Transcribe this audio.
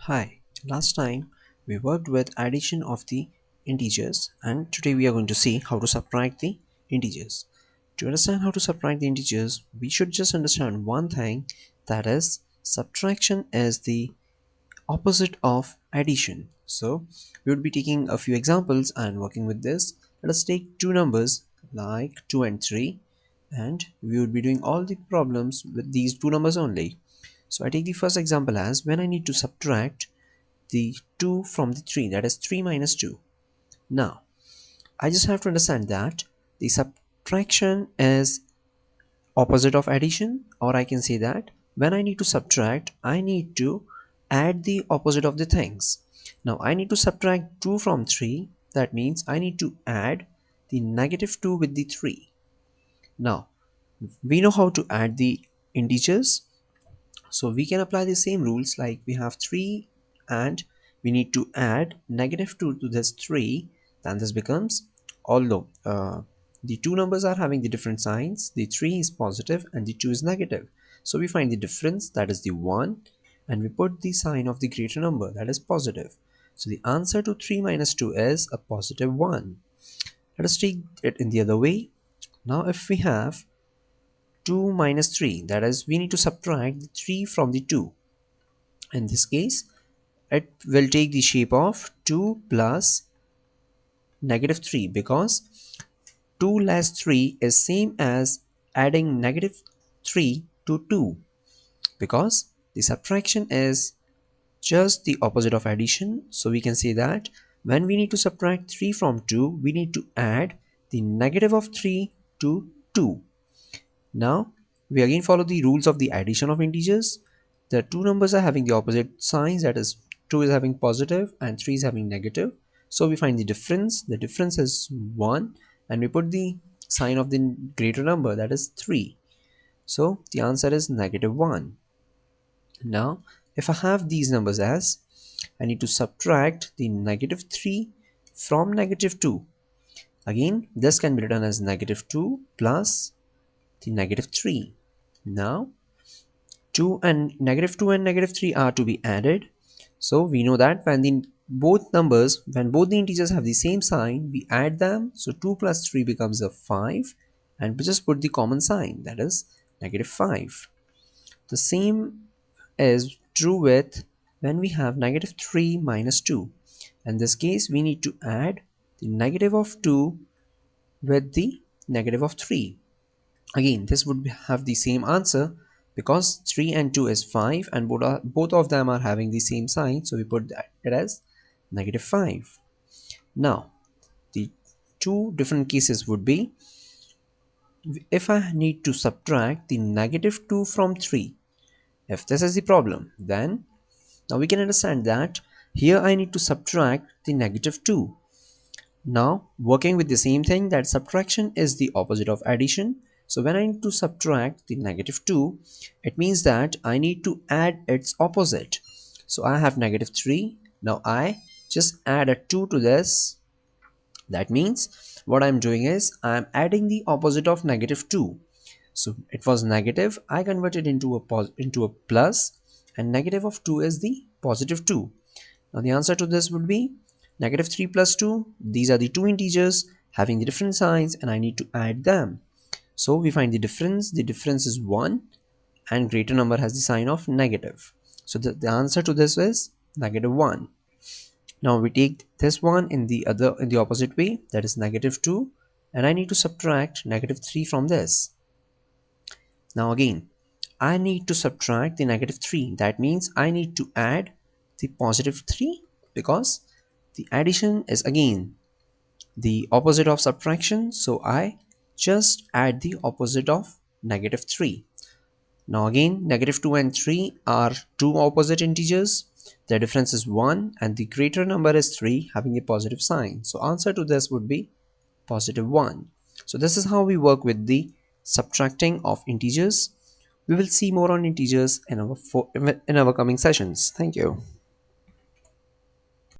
Hi, last time we worked with addition of the integers and today we are going to see how to subtract the integers. To understand how to subtract the integers, we should just understand one thing, that is subtraction is the opposite of addition. So we would be taking a few examples and working with this. Let us take two numbers like 2 and 3 and we would be doing all the problems with these two numbers only. So I take the first example as when I need to subtract the 2 from the 3, that is 3 minus 2. Now I just have to understand that the subtraction is opposite of addition, or I can say that when I need to subtract I need to add the opposite of the things. Now I need to subtract 2 from 3, that means I need to add the negative 2 with the 3. Now we know how to add the integers, so we can apply the same rules like we have 3 and we need to add negative 2 to this 3. Then this becomes, although the two numbers are having the different signs, the 3 is positive and the 2 is negative. So we find the difference, that is the 1, and we put the sign of the greater number, that is positive. So the answer to 3 minus 2 is a positive 1. Let us take it in the other way. Now if we have 2 minus 3, that is we need to subtract the 3 from the 2. In this case it will take the shape of 2 plus negative 3, because 2 less 3 is same as adding negative 3 to 2, because the subtraction is just the opposite of addition. So we can say that when we need to subtract 3 from 2, we need to add the negative of 3 to 2. Now we again follow the rules of the addition of integers. The two numbers are having the opposite signs, that is 2 is having positive and 3 is having negative. So we find the difference. The difference is 1 and we put the sign of the greater number, that is 3. So the answer is negative 1. Now if I have these numbers as I need to subtract the negative 3 from negative 2. Again this can be written as negative 2 plus the negative 3. Now 2 and negative 2 and negative 3 are to be added. So we know that when both the integers have the same sign, we add them. So 2 plus 3 becomes a 5 and we just put the common sign, that is negative 5. The same is true with when we have negative 3 minus 2. In this case we need to add the negative of 2 with the negative of 3. Again this would have the same answer, because 3 and 2 is 5 and both of them are having the same sign, so we put that it as negative 5. Now the two different cases would be, if I need to subtract the negative 2 from 3, if this is the problem, then now we can understand that here I need to subtract the negative 2. Now working with the same thing, that subtraction is the opposite of addition. So when I need to subtract the negative 2, it means that I need to add its opposite. So I have negative 3. Now I just add a 2 to this. That means what I'm doing is I'm adding the opposite of negative 2. So it was negative, I converted into a plus, and negative of 2 is the positive 2. Now the answer to this would be negative 3 plus 2. These are the two integers having the different signs and I need to add them. So we find the difference. The difference is 1 and greater number has the sign of negative. So the answer to this is negative 1. Now we take this one in the opposite way, that is negative 2, and I need to subtract negative 3 from this. Now again I need to subtract the negative 3. That means I need to add the positive 3, because the addition is again the opposite of subtraction. So I just add the opposite of negative 3. Now again negative 2 and 3 are two opposite integers. The difference is 1 and the greater number is 3 having a positive sign. So answer to this would be positive 1. So this is how we work with the subtracting of integers. We will see more on integers in our coming sessions. Thank you.